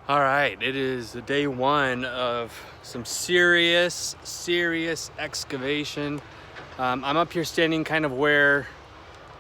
All right, it is day one of some serious excavation. I'm up here standing kind of where,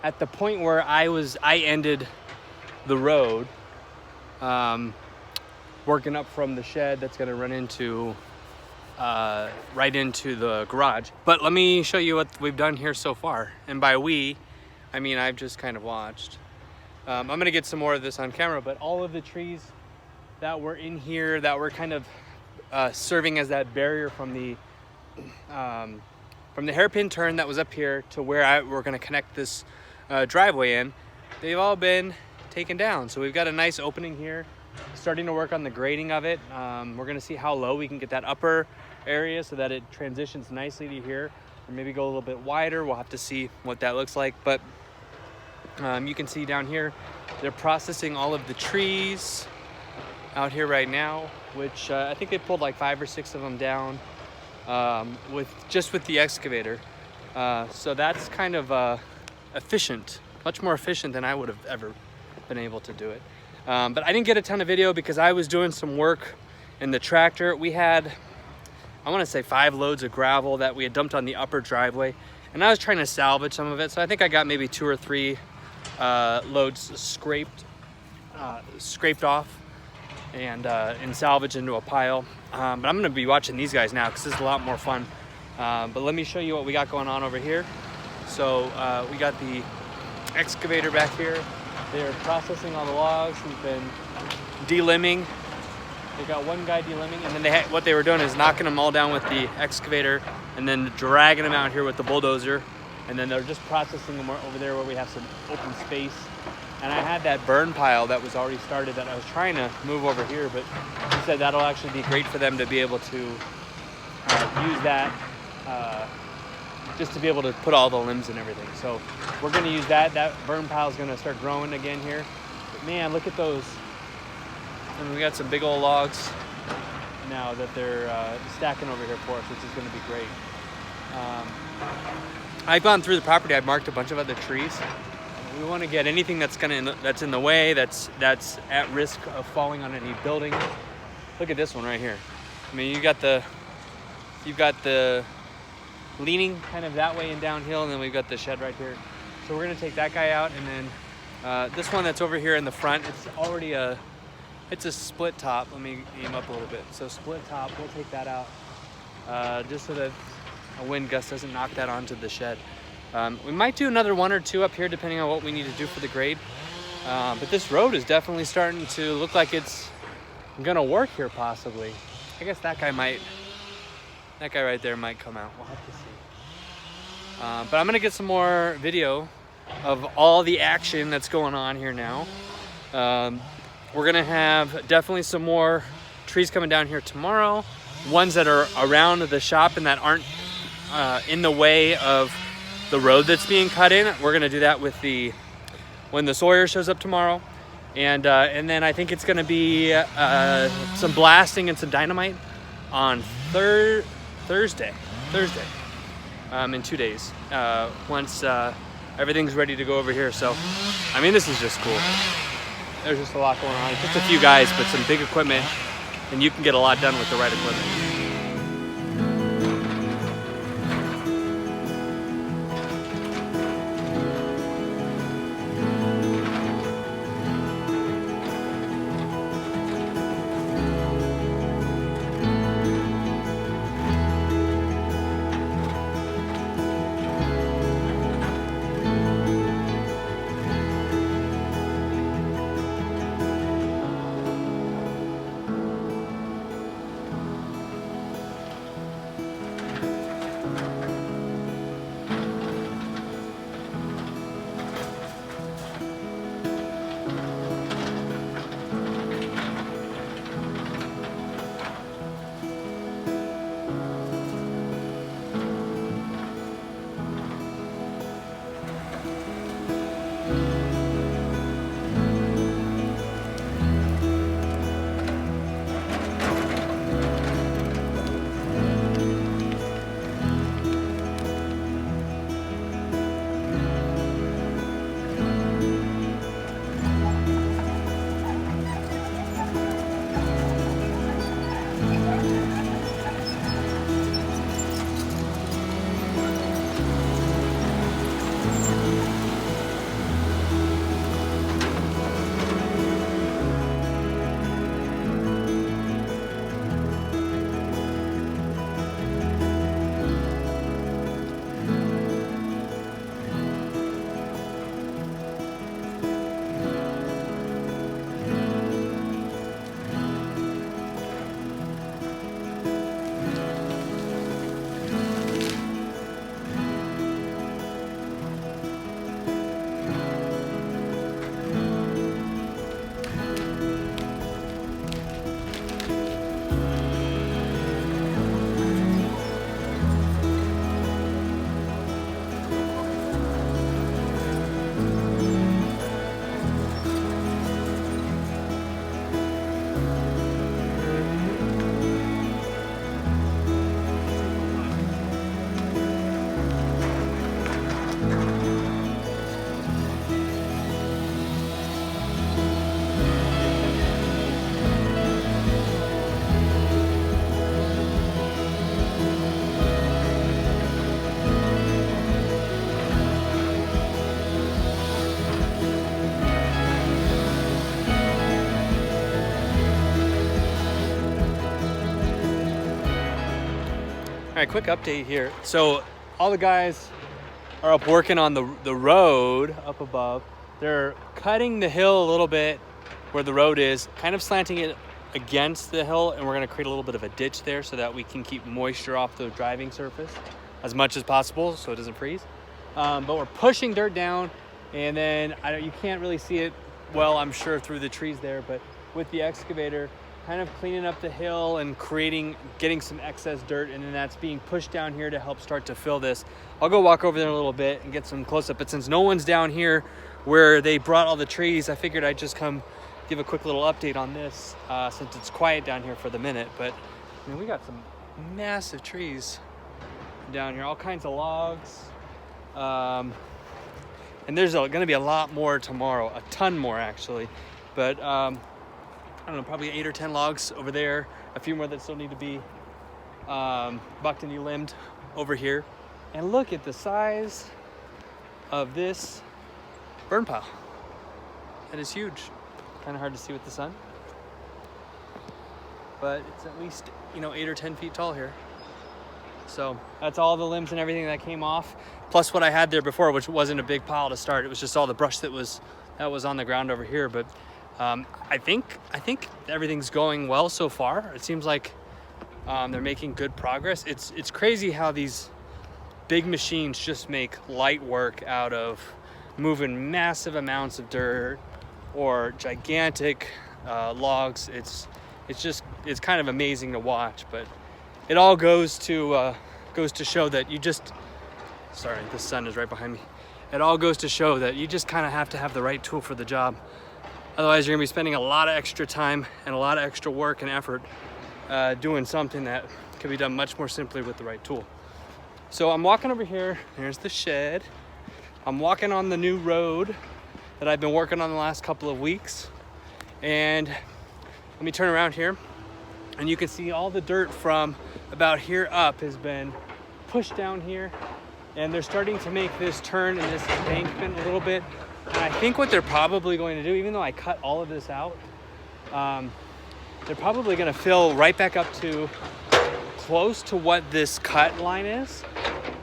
at the point where I ended the road, working up from the shed that's gonna run into, right into the garage. But let me show you what we've done here so far. And by we, I mean I've just kind of watched. I'm gonna get some more of this on camera, but all of the trees that were in here that were kind of serving as that barrier from the hairpin turn that was up here to where we're going to connect this driveway in, they've all been taken down. So we've got a nice opening here, starting to work on the grading of it. We're going to see how low we can get that upper area so that it transitions nicely to here, or maybe go a little bit wider. We'll have to see what that looks like. But you can see down here they're processing all of the trees out here right now, which I think they pulled like 5 or 6 of them down with the excavator. So that's kind of efficient, much more efficient than I would have ever been able to do it. But I didn't get a ton of video because I was doing some work in the tractor. We had, I want to say 5 loads of gravel that we had dumped on the upper driveway, and I was trying to salvage some of it. So I think I got maybe 2 or 3 loads scraped off and salvage into a pile. But I'm gonna be watching these guys now because this is a lot more fun. But let me show you what we got going on over here. So we got the excavator back here. They're processing all the logs. We've been delimbing. They got one guy delimbing, and then what they were doing is knocking them all down with the excavator and then dragging them out here with the bulldozer. And then they're just processing them over there where we have some open space. And I had that burn pile that was already started that I was trying to move over here, but he said that'll actually be great for them to be able to use that, just to be able to put all the limbs and everything. So we're gonna use that. That burn pile is gonna start growing again here. But man, look at those. And we got some big old logs now that they're stacking over here for us, which is gonna be great. I've gone through the property. I've marked a bunch of other trees. We want to get anything that's in the way, that's at risk of falling on any building. Look at this one right here. I mean, you've got the leaning kind of that way and downhill, and then we've got the shed right here. So we're gonna take that guy out, and then this one that's over here in the front, it's already it's a split top. Let me aim up a little bit. So split top, we'll take that out, just so that a wind gust doesn't knock that onto the shed. We might do another 1 or 2 up here depending on what we need to do for the grade. But this road is definitely starting to look like it's gonna work here possibly. I guess that guy right there might come out. We'll have to see. But I'm gonna get some more video of all the action that's going on here now. We're gonna have definitely some more trees coming down here tomorrow. Ones that are around the shop and that aren't in the way of the road that's being cut in. We're gonna do that when the Sawyer shows up tomorrow, and then I think it's gonna be some blasting and some dynamite on Thursday, in 2 days, once everything's ready to go over here. So I mean, this is just cool. There's just a lot going on. It's just a few guys, but some big equipment, and you can get a lot done with the right equipment. right, quick update here. So all the guys are up working on the road up above. They're cutting the hill a little bit where the road is, kind of slanting it against the hill, and we're gonna create a little bit of a ditch there so that we can keep moisture off the driving surface as much as possible so it doesn't freeze. But we're pushing dirt down, and then you can't really see it well, I'm sure, through the trees there, but with the excavator, kind of cleaning up the hill and getting some excess dirt, and then that's being pushed down here to help start to fill this. I'll go walk over there a little bit and get some close up, but since no one's down here where they brought all the trees, I figured I'd just come give a quick little update on this since it's quiet down here for the minute. But I mean, we got some massive trees down here, all kinds of logs. And there's gonna be a lot more tomorrow, a ton more actually. But I don't know, probably 8 or 10 logs over there, a few more that still need to be bucked and de-limbed over here. And look at the size of this burn pile. That is huge. Kind of hard to see with the sun, but it's at least 8 or 10 feet tall here. So that's all the limbs and everything that came off, plus what I had there before, which wasn't a big pile to start. It was just all the brush that was on the ground over here. But I think everything's going well so far. It seems like they're making good progress. It's crazy how these big machines just make light work out of moving massive amounts of dirt or gigantic logs. It's kind of amazing to watch, but it all goes to show that sorry, the sun is right behind me. It all goes to show that you just kind of have to have the right tool for the job. Otherwise, you're gonna be spending a lot of extra time and a lot of extra work and effort doing something that could be done much more simply with the right tool. So I'm walking over here. There's the shed. I'm walking on the new road that I've been working on the last couple of weeks. And let me turn around here, and you can see all the dirt from about here up has been pushed down here, and they're starting to make this turn in this embankment a little bit. And I think what they're probably going to do, even though I cut all of this out, they're probably going to fill right back up to close to what this cut line is,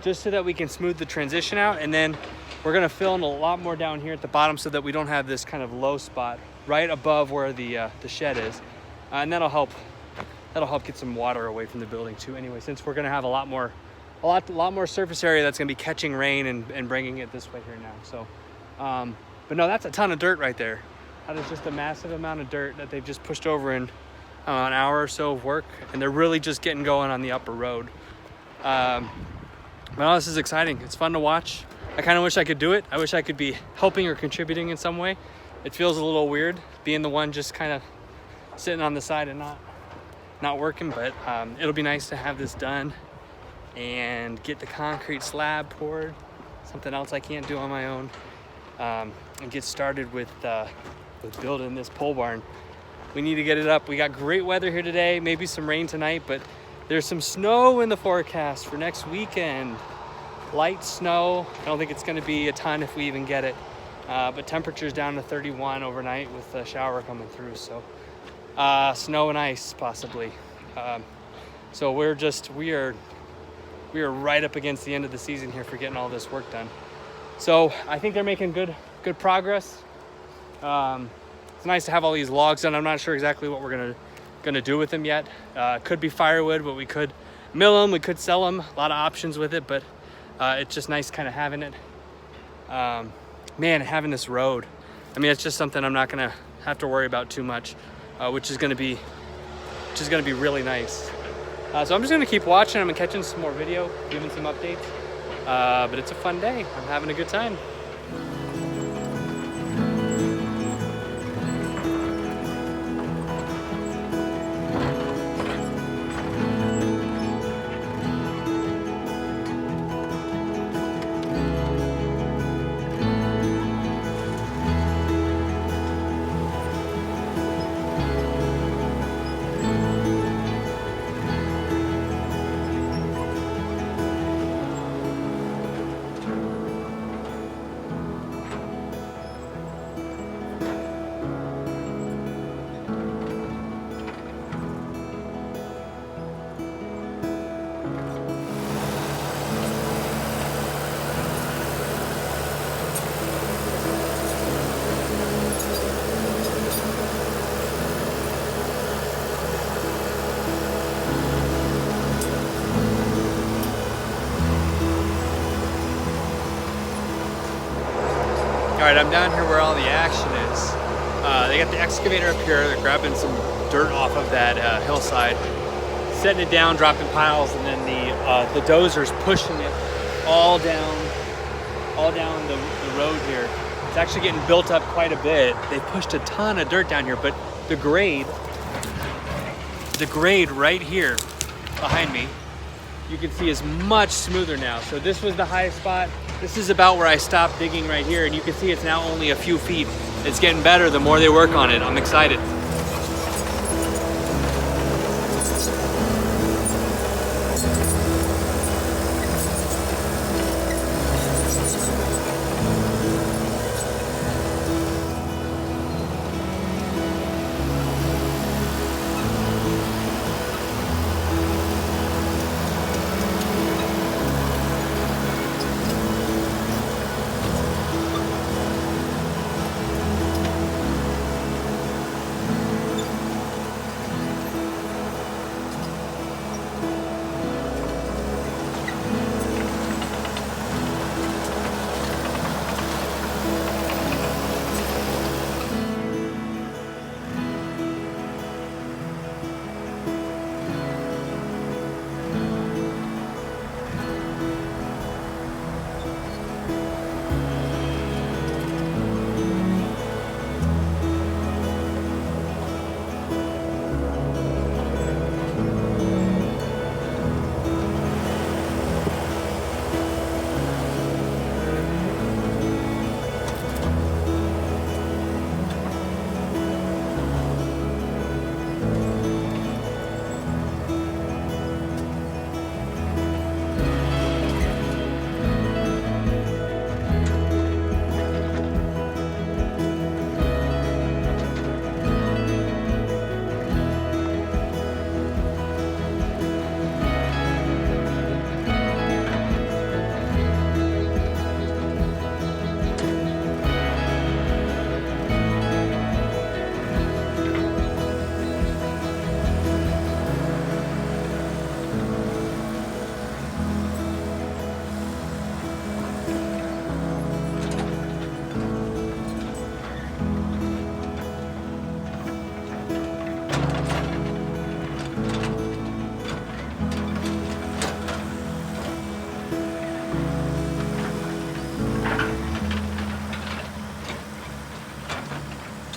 just so that we can smooth the transition out. And then we're going to fill in a lot more down here at the bottom so that we don't have this kind of low spot right above where the shed is. And that'll help get some water away from the building too, anyway, since we're going to have a lot more surface area that's going to be catching rain and bringing it this way here now. So but no, that's a ton of dirt right there. That is just a massive amount of dirt that they've just pushed over in an hour or so of work, and they're really just getting going on the upper road. But no, this is exciting. It's fun to watch. I kind of wish I could do it. I wish I could be helping or contributing in some way. It feels a little weird being the one just kind of sitting on the side and not working, but it'll be nice to have this done and get the concrete slab poured, something else I can't do on my own, and get started with building this pole barn. We need to get it up. We got great weather here today, maybe some rain tonight, but there's some snow in the forecast for next weekend. Light snow. I don't think it's going to be a ton if we even get it, but temperatures down to 31 overnight with a shower coming through. So snow and ice possibly. So we are right up against the end of the season here for getting all this work done. So I think they're making good progress. It's nice to have all these logs done. I'm not sure exactly what we're gonna do with them yet. Could be firewood, but we could mill them, we could sell them. A lot of options with it, but it's just nice kind of having it. Man, having this road, I mean, it's just something I'm not gonna have to worry about too much, which is gonna be really nice. So I'm just gonna keep watching. I'm catching some more video, giving some updates. But it's a fun day. I'm having a good time. All right, I'm down here where all the action is. They got the excavator up here. They're grabbing some dirt off of that hillside, setting it down, dropping piles, and then the dozer's pushing it all down the road here. It's actually getting built up quite a bit. They pushed a ton of dirt down here, but the grade right here behind me, you can see is much smoother now. So this was the highest spot. This is about where I stopped digging right here, and you can see it's now only a few feet. It's getting better the more they work on it. I'm excited.